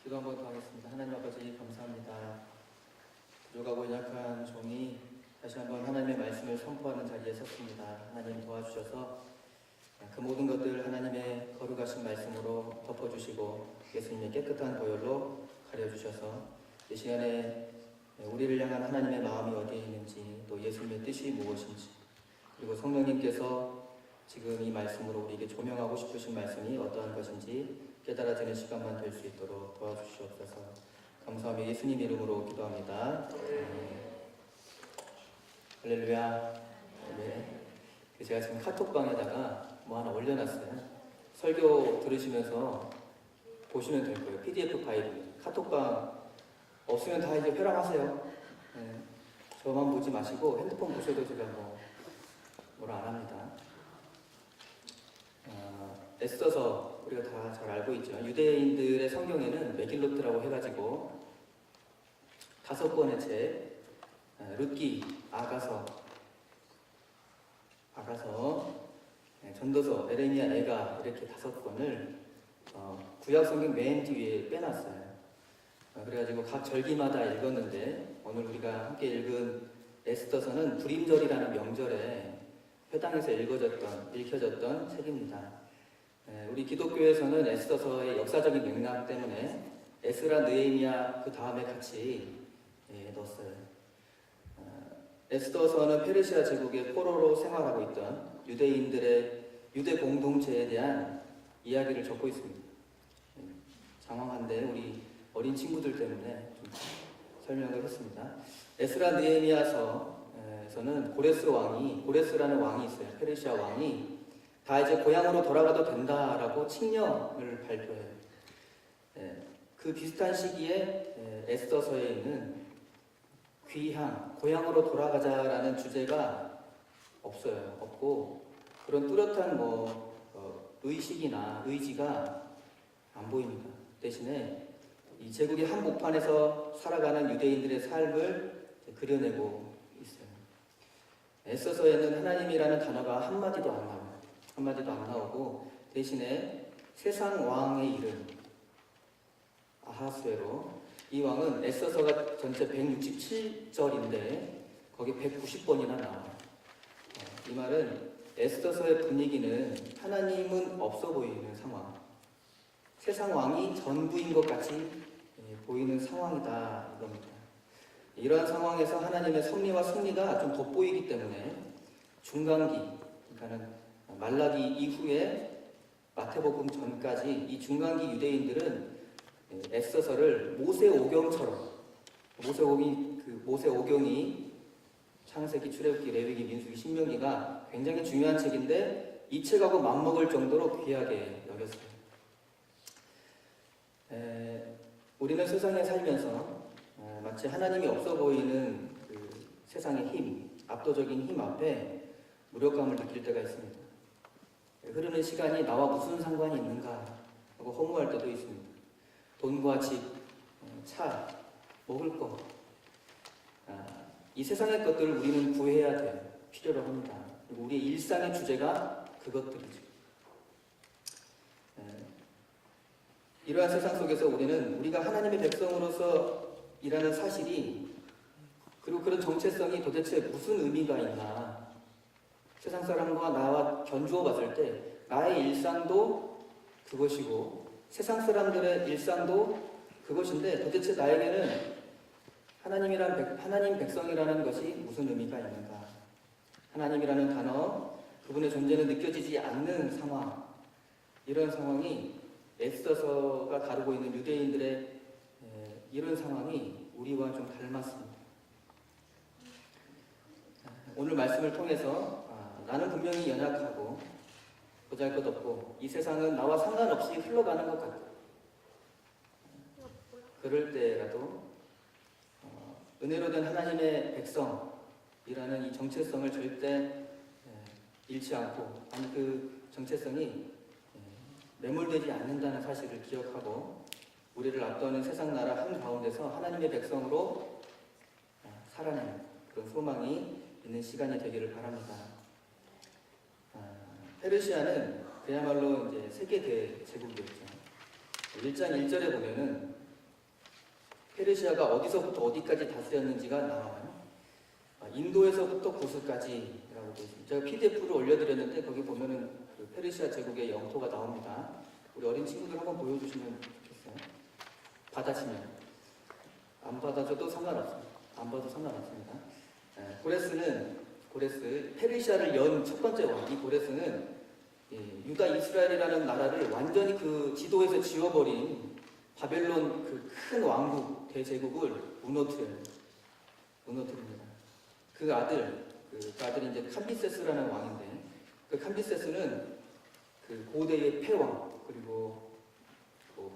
기도 한번 더 하겠습니다. 하나님 아버지 감사합니다. 부족하고 연약한 종이 다시 한번 하나님의 말씀을 선포하는 자리에 섰습니다. 하나님 도와주셔서 그 모든 것들 하나님의 거룩하신 말씀으로 덮어주시고 예수님의 깨끗한 보혈로 가려주셔서 이 시간에 우리를 향한 하나님의 마음이 어디에 있는지, 또 예수님의 뜻이 무엇인지, 그리고 성령님께서 지금 이 말씀으로 우리에게 조명하고 싶으신 말씀이 어떠한 것인지 깨달아지는 시간만 될 수 있도록 도와주시옵소서. 감사하며 예수님 이름으로 기도합니다. 할렐루야. 네. 제가 지금 카톡방에다가 뭐 하나 올려놨어요. 설교 들으시면서 보시면 될 거예요. PDF 파일입니다. 카톡방 없으면 다 이제 폐랑하세요. 네. 저만 보지 마시고 핸드폰 보셔도 제가 뭐라 안 합니다. 애써서 우리가 다 잘 알고 있죠. 유대인들의 성경에는 메길로트라고 해가지고 5권의 책, 룻기, 아가서, 전도서, 에레미야, 에가 이렇게 5권을 구약 성경 맨 뒤에 빼놨어요. 그래가지고 각 절기마다 읽었는데 오늘 우리가 함께 읽은 에스더서는 불임절이라는 명절에 회당에서 읽혀졌던 책입니다. 우리 기독교에서는 에스더서의 역사적인 맥락 때문에 에스라, 느헤미야 그 다음에 같이 넣었어요. 에스더서는 페르시아 제국의 포로로 생활하고 있던 유대인들의 유대 공동체에 대한 이야기를 적고 있습니다. 장황한데 우리 어린 친구들 때문에 좀 설명을 했습니다. 에스라, 느헤미야서에서는 고레스라는 왕이 있어요. 페르시아 왕이 다 이제 고향으로 돌아가도 된다라고 칙령을 발표해요. 그 비슷한 시기에 에스더서에 있는 고향으로 돌아가자라는 주제가 없고 그런 뚜렷한 의식이나 의지가 안 보입니다. 대신에 이 제국의 한복판에서 살아가는 유대인들의 삶을 그려내고 있어요. 에스더서에는 하나님이라는 단어가 한마디도 안 나오고 대신에 세상 왕의 이름 아하스웨로, 이 왕은 에스더서가 전체 167절인데 거기 190번이나 나와요. 이 말은 에스더서의 분위기는 하나님은 없어 보이는 상황, 세상 왕이 전부인 것 같이 보이는 상황이다 이겁니다. 이러한 상황에서 하나님의 섭리와 승리가 좀 돋보이기 때문에 중간기, 그러니까는 말라기 이후에 마태복음 전까지 이 중간기 유대인들은 에스더서를 모세오경이 창세기, 출애굽기, 레위기, 민수기, 신명기가 굉장히 중요한 책인데 이 책하고 맞먹을 정도로 귀하게 여겼어요. 우리는 세상에 살면서 마치 하나님이 없어 보이는 그 세상의 힘, 압도적인 힘 앞에 무력감을 느낄 때가 있습니다. 흐르는 시간이 나와 무슨 상관이 있는가 하고 허무할 때도 있습니다. 돈과 집, 차, 먹을 것, 이 세상의 것들을 우리는 구해야 돼요. 필요로 합니다. 그리고 우리의 일상의 주제가 그것들이죠. 이러한 세상 속에서 우리가 하나님의 백성으로서 일하는 사실이, 그리고 그런 정체성이 도대체 무슨 의미가 있나, 세상 사람과 나와 견주어 봤을 때 나의 일상도 그것이고 세상 사람들의 일상도 그것인데 도대체 나에게는 하나님 백성이라는 것이 무슨 의미가 있는가, 하나님이라는 단어, 그분의 존재는 느껴지지 않는 상황, 이런 상황이 에스더서가 다루고 있는 유대인들의 이런 상황이 우리와 좀 닮았습니다. 오늘 말씀을 통해서 나는 분명히 연약하고 보잘것없고 이 세상은 나와 상관없이 흘러가는 것 같다. 그럴 때라도 은혜로 된 하나님의 백성이라는 이 정체성을 절대 잃지 않고, 아니 그 정체성이 매몰되지 않는다는 사실을 기억하고 우리를 앞도는 세상 나라 한가운데서 하나님의 백성으로 살아내는 그런 소망이 있는 시간이 되기를 바랍니다. 페르시아는 그야말로 이제 세계 대제국이었죠. 1장 1절에 보면은 페르시아가 어디서부터 어디까지 다스렸는지가 나와요. 인도에서부터 고스까지라고 되어 있습니다. 제가 PDF를 올려드렸는데 거기 보면은 그 페르시아 제국의 영토가 나옵니다. 우리 어린 친구들 한번 보여주시면 좋겠어요. 받아치면. 안 받아줘도 상관없습니다. 안 봐도 상관없습니다. 고레스, 페르시아를 연 첫 번째 왕. 이 고레스는 유다 이스라엘이라는 나라를 완전히 그 지도에서 지워버린 바벨론 그 큰 왕국 대제국을 무너뜨립니다. 그 아들이 이제 캄비세스라는 왕인데, 그 캄비세스는 그 고대의 패왕 그리고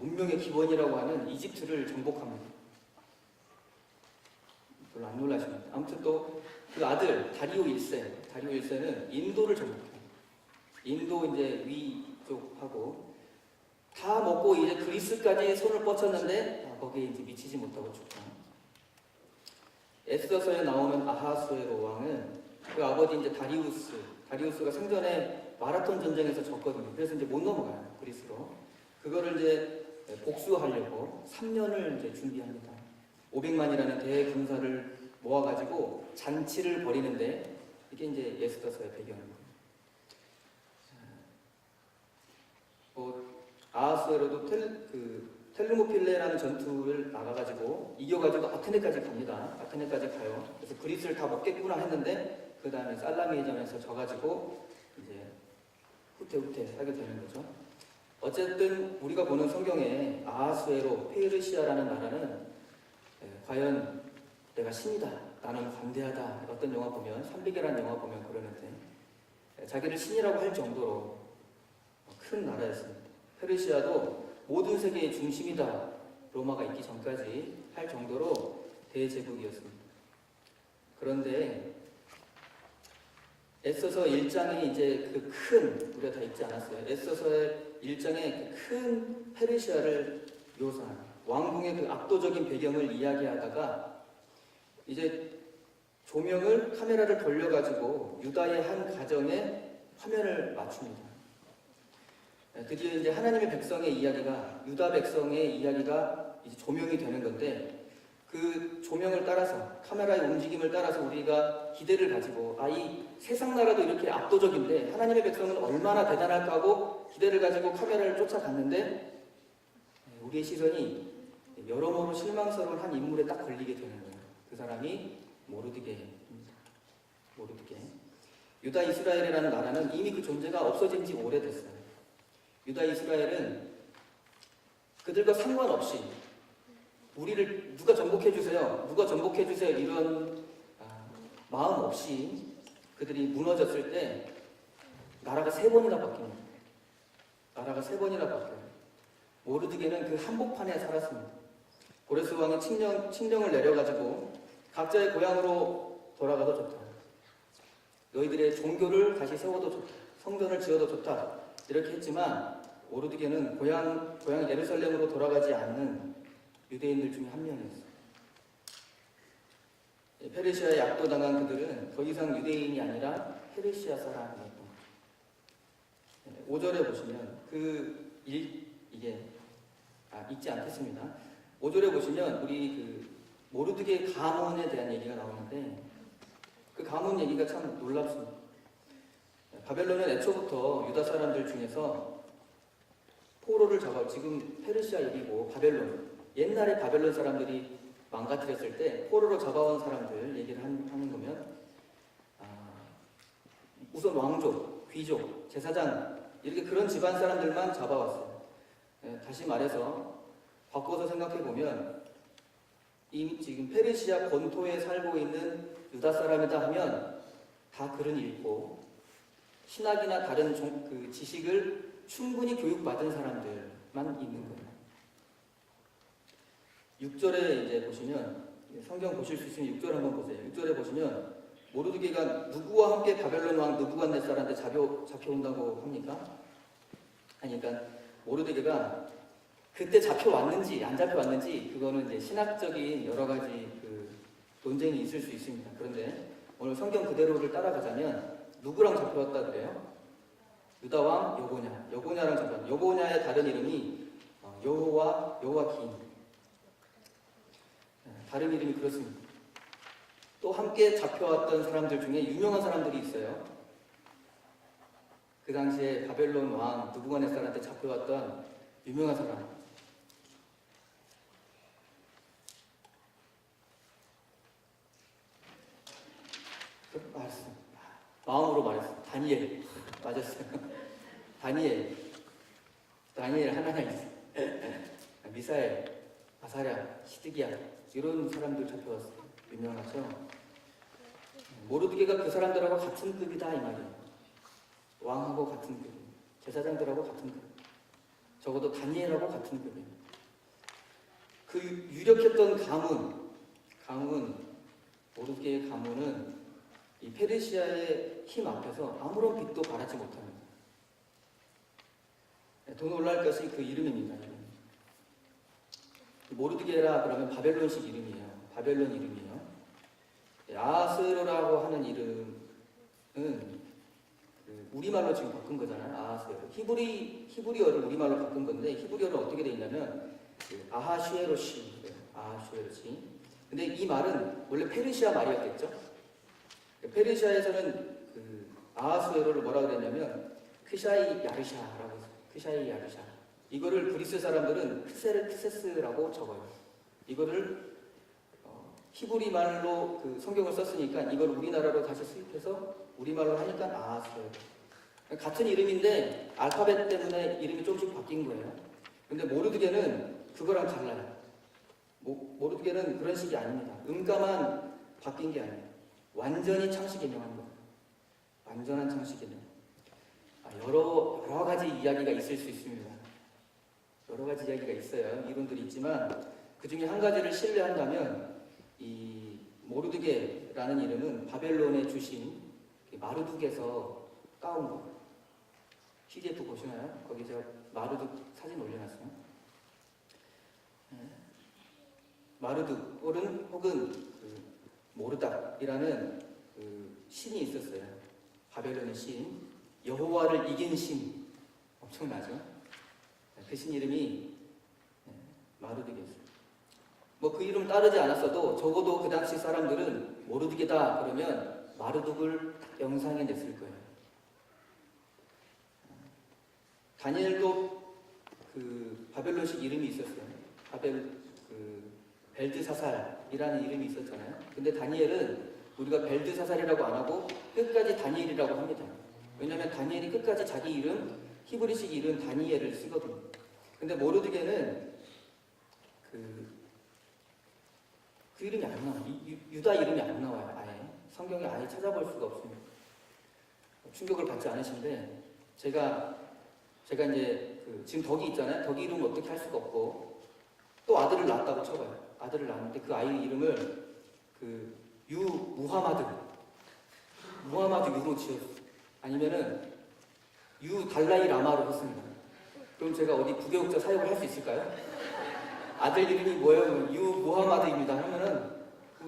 문명의 기원이라고 하는 이집트를 정복합니다. 별로 안 놀라십니다. 아무튼 또 그 아들 다리오 1세는 인도를 정복해요. 인도 이제 위쪽하고 다 먹고 이제 그리스까지 손을 뻗쳤는데 거기에 이제 미치지 못하고 죽죠. 에스더서에 나오는 아하수에로 왕은 그 아버지 이제 다리우스가 생전에 마라톤 전쟁에서 졌거든요. 그래서 이제 못 넘어가요, 그리스로. 그거를 이제 복수하려고 3년을 이제 준비합니다. 500만이라는 대군사를 모아가지고 잔치를 벌이는데 이게 이제 에스더서의 배경입니다. 아하수에로도 텔르모필레라는 전투를 나가가지고 이겨가지고 아테네까지 갑니다. 아테네까지 가요. 그래서 그리스를 다 먹겠구나 했는데 그 다음에 살라미에전에서 져가지고 이제 후퇴 하게 되는 거죠. 어쨌든 우리가 보는 성경에 아하수에로 페르시아라는 나라는 과연 내가 신이다, 나는 관대하다. 어떤 영화 보면, 300이라는 영화 보면 그러는데 자기를 신이라고 할 정도로 큰 나라였습니다. 페르시아도 모든 세계의 중심이다, 로마가 있기 전까지 할 정도로 대제국이었습니다. 그런데 에스더서 1장에 이제 우리가 다 읽지 않았어요. 에스더서의 1장에 그 큰 페르시아를 묘사한 왕궁의 그 압도적인 배경을 이야기하다가 이제 카메라를 돌려가지고 유다의 한 가정에 화면을 맞춥니다. 드디어 이제 하나님의 백성의 이야기가, 유다 백성의 이야기가 이제 조명이 되는 건데, 그 조명을 따라서, 카메라의 움직임을 따라서 우리가 기대를 가지고, 이 세상 나라도 이렇게 압도적인데 하나님의 백성은 얼마나 대단할까 하고 기대를 가지고 카메라를 쫓아갔는데 우리의 시선이 여러모로 실망스러운 한 인물에 딱 걸리게 되는 거예요. 그 사람이 모르드게입니다. 모르드게. 유다 이스라엘이라는 나라는 이미 그 존재가 없어진 지 오래됐어요. 유다 이스라엘은 그들과 상관없이 우리를 누가 정복해주세요 이런 마음 없이 그들이 무너졌을 때 나라가 3번이나 바뀝니다. 모르드게는 그 한복판에 살았습니다. 고레스 왕이 칙령을 내려가지고 각자의 고향으로 돌아가도 좋다. 너희들의 종교를 다시 세워도 좋다. 성전을 지어도 좋다. 이렇게 했지만 모르드게는 고향 예루살렘으로 돌아가지 않는 유대인들 중에 한 명이었어요. 페르시아에 압도당한 그들은 더 이상 유대인이 아니라 페르시아 사람이었던 거죠. 5절에 보시면 이게 읽지 않겠습니다. 5절에 보시면 우리 모르드게 가문에 대한 얘기가 나오는데 그 가문 얘기가 참 놀랍습니다. 바벨론은 애초부터 유다 사람들 중에서 포로를 지금 페르시아 얘기고 바벨론, 옛날에 바벨론 사람들이 망가뜨렸을 때 포로로 잡아온 사람들 얘기를 하는 거면 우선 왕족, 귀족, 제사장 이렇게 그런 집안 사람들만 잡아왔어요. 다시 말해서 바꿔서 생각해보면 이미 지금 페르시아 본토에 살고 있는 유다 사람이다 하면 다 글은 읽고 신학이나 다른 지식을 충분히 교육받은 사람들만 있는 거예요. 6절에 이제 보시면, 성경 보실 수 있으면 6절 한번 보세요. 6절에 보시면 모르드게가 누구와 함께 바벨론 왕 느부갓네살한테 잡혀온다고 합니까? 그러니까 모르드게가 그때 잡혀왔는지 안 잡혀왔는지 그거는 이제 신학적인 여러 가지 논쟁이 있을 수 있습니다. 그런데 오늘 성경 그대로를 따라가자면 누구랑 잡혀왔다 그래요? 유다 왕 여고냐랑 잡혀왔다. 여고냐의 다른 이름이 여호와긴. 다른 이름이 그렇습니다. 또 함께 잡혀왔던 사람들 중에 유명한 사람들이 있어요. 그 당시에 바벨론 왕 느부갓네살한테 잡혀왔던 유명한 사람. 말했어. 마음으로 말했어. 다니엘. 맞았어요. 다니엘, 하나님, 미사엘, 아사랴, 시드기야 이런 사람들 잡혀왔어요. 유명하죠. 모르드게가 그 사람들하고 같은 급이다 이 말이에요. 왕하고 같은 급, 제사장들하고 같은 급, 적어도 다니엘하고 같은 급이에요. 그 유력했던 가문, 모르드게의 가문은 이 페르시아의 힘 앞에서 아무런 빛도 발하지 못합니다. 더 놀랄 것이 그 이름입니다. 모르드게라 그러면 바벨론식 이름이에요. 바벨론 이름이에요. 아하스웨로라고 하는 이름은 우리말로 지금 바꾼 거잖아요. 아하스웨로. 히브리어를 우리말로 바꾼 건데 히브리어는 어떻게 돼 있냐면 아하슈에로시. 근데 이 말은 원래 페르시아 말이었겠죠. 페르시아에서는 아하스웨로를 뭐라 그랬냐면 크샤이 야르샤라고 했어요. 크샤이 야르샤. 이거를 그리스 사람들은 크세스라고 적어요. 이거를 히브리 말로 성경을 썼으니까 이걸 우리나라로 다시 수입해서 우리말로 하니까 아하스웨로. 같은 이름인데 알파벳 때문에 이름이 조금씩 바뀐 거예요. 근데 모르드게는 그거랑 달라요. 모르드게는 그런 식이 아닙니다. 음가만 바뀐 게 아니에요. 완전히 창시 개명한 거예요. 완전한 창시 개명. 여러 가지 이야기가 있을 수 있습니다. 여러 가지 이야기가 있어요. 이론들이 있지만 그 중에 한 가지를 신뢰한다면 이 모르드게라는 이름은 바벨론의 주신 마르둑에서 까온 거예요. PDF 보시나요? 거기 제가 마르둑 사진 올려놨어요. 마르둑 혹은 모르닥이라는 신이 있었어요. 바벨론의 신, 여호와를 이긴 신. 엄청나죠? 그 신 이름이 마르둑이었어요. 그 이름 따르지 않았어도 적어도 그 당시 사람들은 모르드게다 그러면 마르둑을 영상에 냈을 거예요. 다니엘도 바벨론식 이름이 있었어요. 벨드사살이라는 이름이 있었잖아요. 근데 다니엘은 우리가 벨드사살이라고 안 하고 끝까지 다니엘이라고 합니다. 왜냐하면 다니엘이 끝까지 자기 이름, 히브리식 이름 다니엘을 쓰거든요. 근데 모르드게는 그 이름이 안 나와요. 유다 이름이 안 나와요. 아예 성경에 아예 찾아볼 수가 없습니다. 충격을 받지 않으신데 제가 이제 지금 덕이 있잖아요. 덕이 이름을 어떻게 할 수가 없고 또 아들을 낳았다고 쳐봐요. 아들을 낳았는데 그 아이 이름을 무하마드 유로 지었어요. 아니면은 달라이 라마로 했습니다. 그럼 제가 어디 부교육자 사역을 할 수 있을까요? 아들 이름이 뭐예요? 무하마드입니다 하면은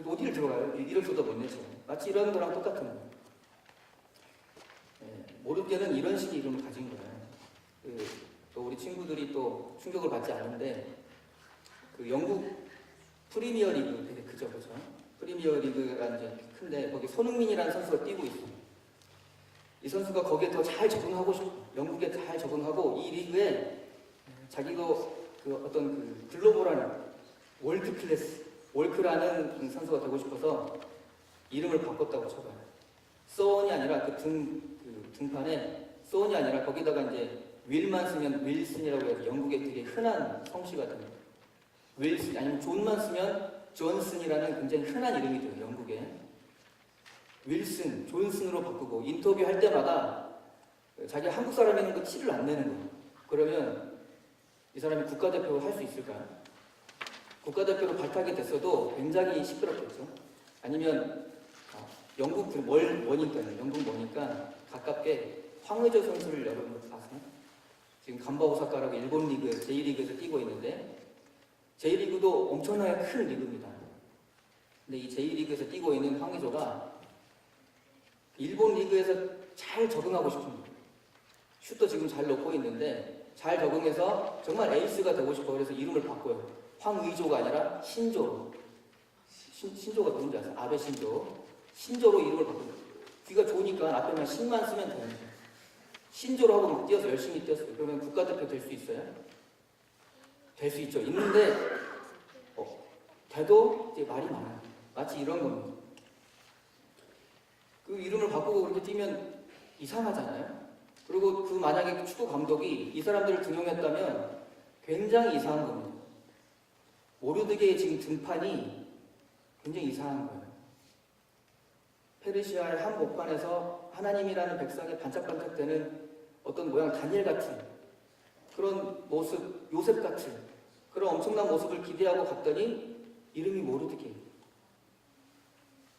어디를 들어가요? 이름표도 못 내죠. 마치 이런 거랑 똑같은 거예요. 모르드게는 이런 식의 이름을 가진 거예요. 또 우리 친구들이 또 충격을 받지 않는데 영국 프리미어 리그 되게 크죠, 그죠? 프리미어 리그가 이제 큰데 거기 손흥민이라는 선수가 뛰고 있어요. 이 선수가 거기에 더 잘 적응하고 싶어. 영국에 잘 적응하고 이 리그에 자기도 어떤 글로벌한 월드 클래스, 월크라는 선수가 되고 싶어서 이름을 바꿨다고 쳐봐요. 소원이 아니라 등판에 소원이 아니라 거기다가 이제 윌만 쓰면 윌슨이라고 해서 영국에 되게 흔한 성씨가 됩니다. 윌슨 아니면 존만 쓰면 존슨이라는 굉장히 흔한 이름이 돼요. 영국에 윌슨, 존슨으로 바꾸고 인터뷰할 때마다 자기가 한국 사람이라는 거 티를 안 내는 거예요. 그러면 이 사람이 국가대표를 할 수 있을까요? 국가대표로 발탁이 됐어도 굉장히 시끄럽겠죠. 아니면 영국 머니까 가깝게 황의조 선수를 여러분 아세요? 지금 간바 오사카라고 일본 리그 J리그에서 뛰고 있는데 J리그도 엄청나게 큰 리그입니다. 근데 이 J리그에서 뛰고 있는 황의조가 일본 리그에서 잘 적응하고 싶습니다. 슛도 지금 잘 넣고 있는데 잘 적응해서 정말 에이스가 되고 싶어. 그래서 이름을 바꿔요. 황의조가 아니라 신조로. 신조가 누군지 아세요? 아베 신조. 신조로 이름을 바꿔요. 귀가 좋으니까 앞에만 신만 쓰면 되는 거예요. 신조로 하고 막 뛰어서 열심히 뛰었어요. 그러면 국가대표 될 수 있어요? 될 수 있죠. 있는데 돼도 이제 말이 많아요. 마치 이런 겁니다. 그 이름을 바꾸고 그렇게 뛰면 이상하잖아요. 그리고 그 만약에 축구 감독이 이 사람들을 등용했다면 굉장히 이상한 겁니다. 모르드게의 지금 등판이 굉장히 이상한 거예요. 페르시아의 한 목판에서 하나님이라는 백성이 반짝반짝대는 어떤 모양 다니엘 같은 그런 모습, 요셉 같은 그런 엄청난 모습을 기대하고 갔더니 이름이 모르드게.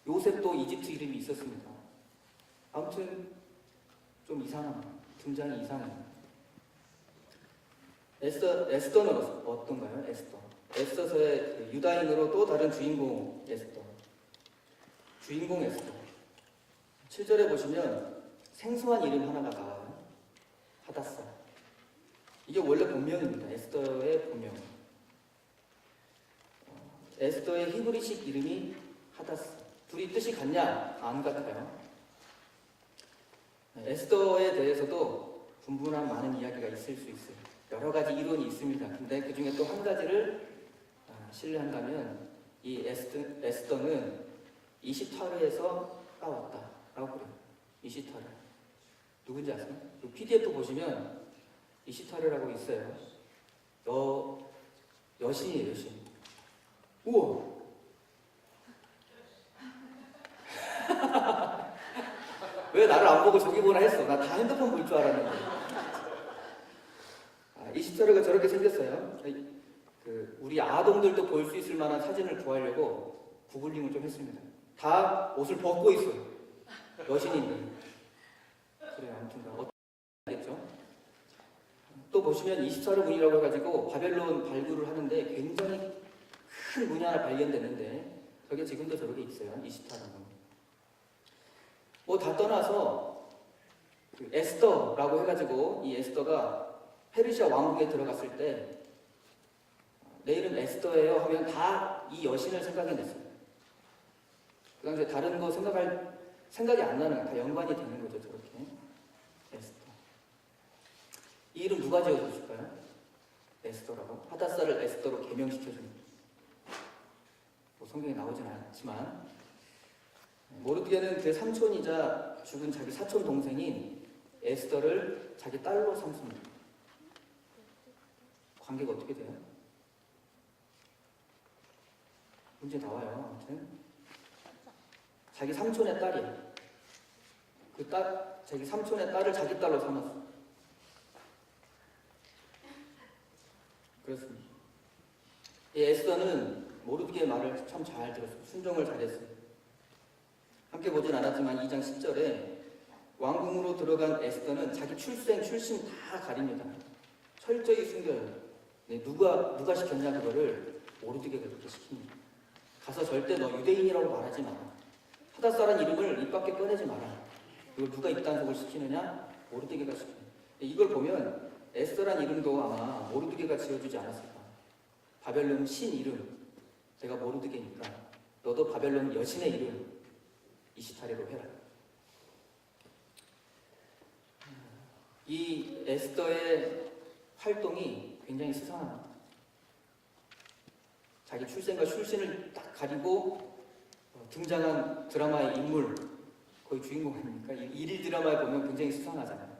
요셉도 이집트 이름이 있었습니다. 아무튼 좀 이상합니다. 등장이 이상해요. 에스더는 어떤가요? 에스더서의 그 유다인으로 또 다른 주인공 에스더. 주인공 에스더. 7절에 보시면 생소한 이름 하나가 나와요. 하다사. 이게 원래 본명입니다. 에스더의 본명. 에스더의 히브리식 이름이 하다사. 둘이 뜻이 같냐? 안 같아요. 에스더에 대해서도 분분한 많은 이야기가 있을 수 있어요. 여러 가지 이론이 있습니다. 근데 그 중에 또 한 가지를 신뢰한다면 이 에스더는 이시타르에서 따왔다라고 그래요. 이시타르. 누군지 아세요? 그 PDF 보시면 이시타르라고 있어요. 여신이에요, 여신. 우와! 왜 나를 안 보고 저기 보나 했어. 나 다 핸드폰 볼 줄 알았는데. 이시타르가 저렇게 생겼어요. 우리 아동들도 볼 수 있을 만한 사진을 구하려고 구글링을 좀 했습니다. 다 옷을 벗고 있어요. 여신인데. 그래요. 아무튼 어떻겠죠? 또 보시면 이시타르 문이라고 해가지고 바벨론 발굴을 하는데 굉장히 큰 문이 하나 발견됐는데 저게 지금도 저렇게 있어요. 이시타르 문. 뭐 다 떠나서 그 에스더라고 해가지고 이 에스더가 페르시아 왕국에 들어갔을 때 내 이름 에스더예요 하면 다 이 여신을 생각해냈어요. 그 당시에 다른 거 생각이 안 나는 거예요. 다 연관이 되는 거죠. 저렇게 에스더. 이 이름 누가 지어줬을까요? 에스더라고. 하다사를 에스더로 개명시켜줍니다. 뭐 성경에 나오진 않지만 모르드게는 그 삼촌이자 죽은 자기 사촌 동생인 에스더를 자기 딸로 삼습니다. 관계가 어떻게 돼요? 문제 나와요. 아무튼 자기 삼촌의 딸이에요. 자기 삼촌의 딸을 자기 딸로 삼았어. 그렇습니다. 이 에스더는 모르드게의 말을 참 잘 들었어요. 순종을 잘했어요. 함께 보진 않았지만 2장 10절에 왕궁으로 들어간 에스더는 자기 출신 다 가립니다. 철저히 숨겨요. 누가 시켰냐 그거를 모르드게가 그렇게 시킵니다. 가서 절대 너 유대인이라고 말하지 마라. 하다사란 이름을 입 밖에 꺼내지 마라. 이걸 누가 입단속을 시키느냐? 모르드게가 시킵니다. 이걸 보면 에스더란 이름도 아마 모르드게가 지어주지 않았을까. 바벨론 신 이름 내가 모르드게니까 너도 바벨론 여신의 이름 이시타르로 해라. 이 에스더의 활동이 굉장히 수상합니다. 자기 출생과 출신을 딱 가리고 등장한 드라마의 인물, 거의 주인공 아닙니까? 일일 드라마에 보면 굉장히 수상하잖아요.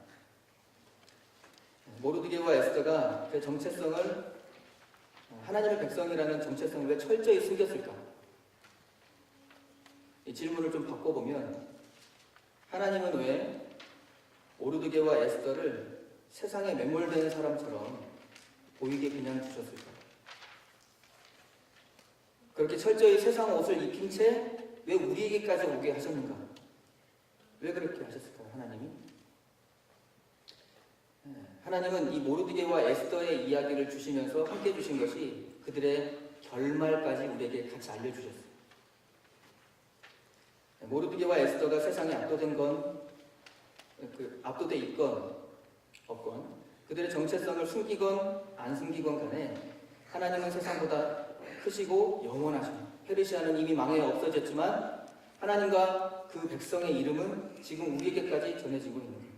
모르드게와 에스더가 그 정체성을, 하나님의 백성이라는 정체성을 왜 철저히 숨겼을까? 이 질문을 좀 바꿔보면 하나님은 왜 모르드게와 에스더를 세상에 매몰된 사람처럼 보이게 그냥 두셨을까? 그렇게 철저히 세상 옷을 입힌 채 왜 우리에게까지 오게 하셨는가? 왜 그렇게 하셨을까요, 하나님이? 하나님은 이 모르드게와 에스더의 이야기를 주시면서 함께 주신 것이 그들의 결말까지 우리에게 같이 알려주셨어요. 모르드게와 에스더가 세상에 압도돼 있건 없건 그들의 정체성을 숨기건 안 숨기건 간에 하나님은 세상보다 크시고 영원하십니다. 페르시아는 이미 망해 없어졌지만 하나님과 그 백성의 이름은 지금 우리에게까지 전해지고 있는 겁니다.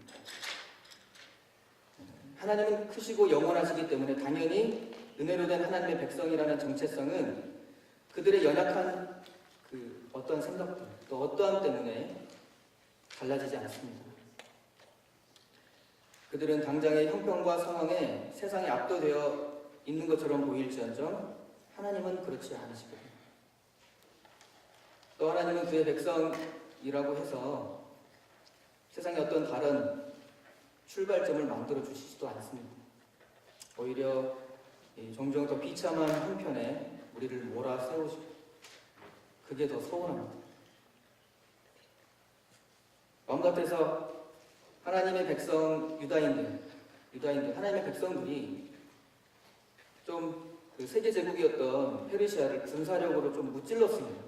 하나님은 크시고 영원하시기 때문에 당연히 은혜로 된 하나님의 백성이라는 정체성은 그들의 연약한 그 어떠한 생각들 또 어떠함 때문에 달라지지 않습니다. 그들은 당장의 형편과 상황에 세상에 압도되어 있는 것처럼 보일지언정 하나님은 그렇지 않으시거든요. 또 하나님은 그의 백성이라고 해서 세상에 어떤 다른 출발점을 만들어 주시지도 않습니다. 오히려 종종 더 비참한 한편에 우리를 몰아세우시고 그게 더 서운합니다. 마음 같아서 하나님의 백성 유다인들 하나님의 백성들이 좀 그 세계 제국이었던 페르시아를 군사력으로 좀 무찔렀습니다.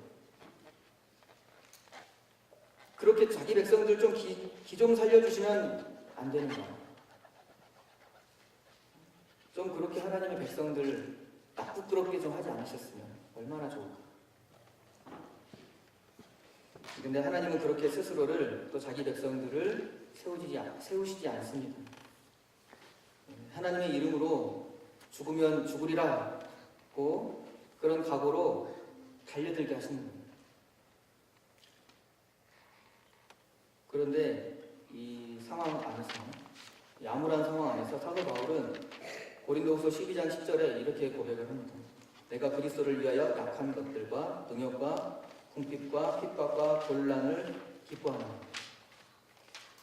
그렇게 자기 백성들 좀 기 좀 살려주시면 안 되는가? 좀 그렇게 하나님의 백성들 부끄럽게 좀 하지 않으셨으면 얼마나 좋을까? 근데 하나님은 그렇게 스스로를 또 자기 백성들을 세우시지 않습니다. 하나님의 이름으로 죽으면 죽으리라고 그런 각오로 달려들게 하시는 겁니다. 그런데 이 상황 안에서, 이 암울한 상황 안에서 사도 바울은 고린도후서 12장 10절에 이렇게 고백을 합니다. 내가 그리스도를 위하여 약한 것들과 능욕과 궁핍과 핍박과 곤란을 기뻐하노라.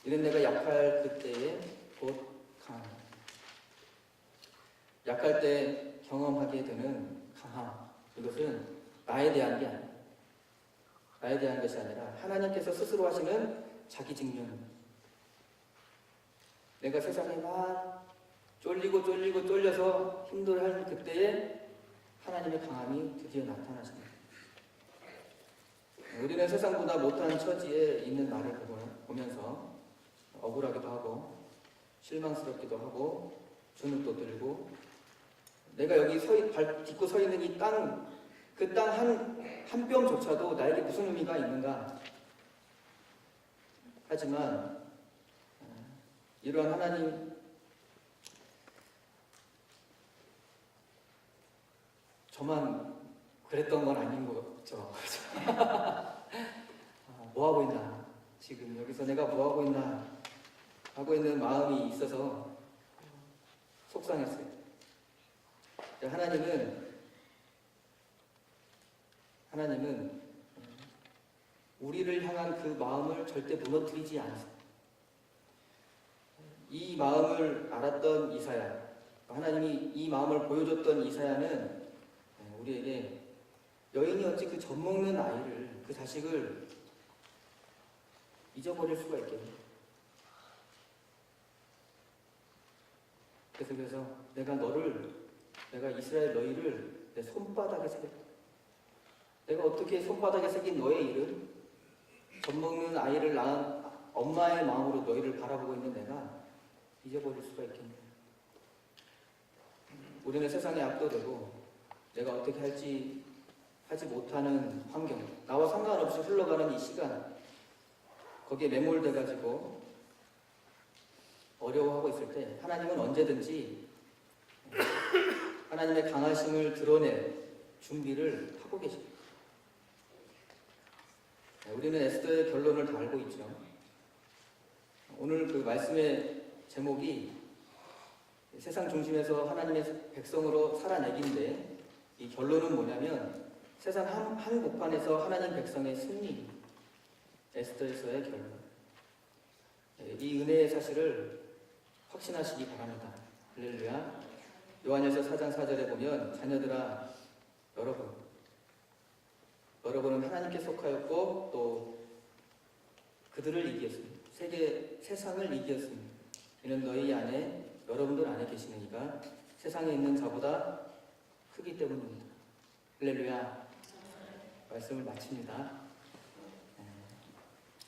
이는 내가 약할 그때에 곧 강함. 약할 때 경험하게 되는 강함. 이것은 나에 대한 게 아니라, 나에 대한 것이 아니라 하나님께서 스스로 하시는 자기 증명. 내가 세상에 막 쫄려서 힘들어할 그때에 하나님의 강함이 드디어 나타나십니다. 우리는 세상보다 못한 처지에 있는 나를 보면서 억울하기도 하고 실망스럽기도 하고 주눅도 들고 내가 여기 발 딛고 서 있는 이 땅, 그 땅 한 뼘조차도 나에게 무슨 의미가 있는가? 하지만 이러한 하나님 저만 그랬던 건 아닌 거죠. 뭐하고 있나? 지금 여기서 내가 뭐하고 있나? 하고 있는 마음이 있어서 속상했어요. 하나님은 우리를 향한 그 마음을 절대 무너뜨리지 않으세요. 이 마음을 알았던 이사야, 하나님이 이 마음을 보여줬던 이사야는 우리에게 여인이 어찌 그 젖먹는 아이를, 그 자식을 잊어버릴 수가 있겠니? 그래서 내가 이스라엘 너희를 내 손바닥에 새겼다. 내가 어떻게 손바닥에 새긴 너의 일을 젖먹는 아이를 낳은 엄마의 마음으로 너희를 바라보고 있는 내가 잊어버릴 수가 있겠냐. 우리는 세상에 압도되고 내가 어떻게 할지 하지 못하는 환경, 나와 상관없이 흘러가는 이 시간, 거기에 매몰돼가지고 어려워하고 있을 때 하나님은 언제든지 하나님의 강하심을 드러낼 준비를 하고 계십니다. 우리는 에스더의 결론을 다 알고 있죠. 오늘 그 말씀의 제목이 세상 중심에서 하나님의 백성으로 살아내기인데 이 결론은 뭐냐면 세상 한복판에서 하나님 백성의 승리, 에스더에서의 결론. 이 은혜의 사실을 확신하시기 바랍니다. 할렐루야. 요한일서 4장 4절에 보면 자녀들아 여러분은 하나님께 속하였고 또 그들을 이기었습니다. 세상을 이기었습니다. 이는 너희 안에 여러분들 안에 계시는 이가 세상에 있는 자보다 크기 때문입니다. 할렐루야. 말씀을 마칩니다.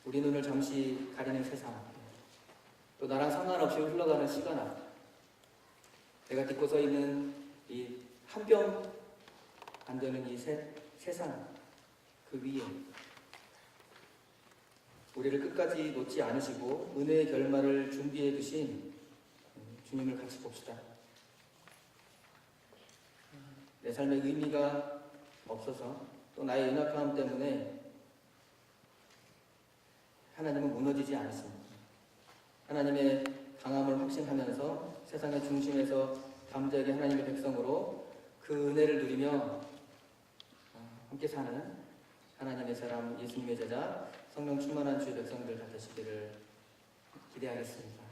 우리 눈을 잠시 가리는 세상, 또 나랑 상관없이 흘러가는 시간 앞, 내가 딛고 서 있는 이 한 뼘 안 되는 이 세상 그 위에 우리를 끝까지 놓지 않으시고 은혜의 결말을 준비해 두신 주님을 같이 봅시다. 내 삶의 의미가 없어서 또 나의 연약함 때문에 하나님은 무너지지 않습니다. 하나님의 강함을 확신하면서 세상의 중심에서 담대하게 하나님의 백성으로 그 은혜를 누리며 함께 사는 하나님의 사람, 예수님의 제자, 성령 충만한 주의 백성들 다 되시기를 기대하겠습니다.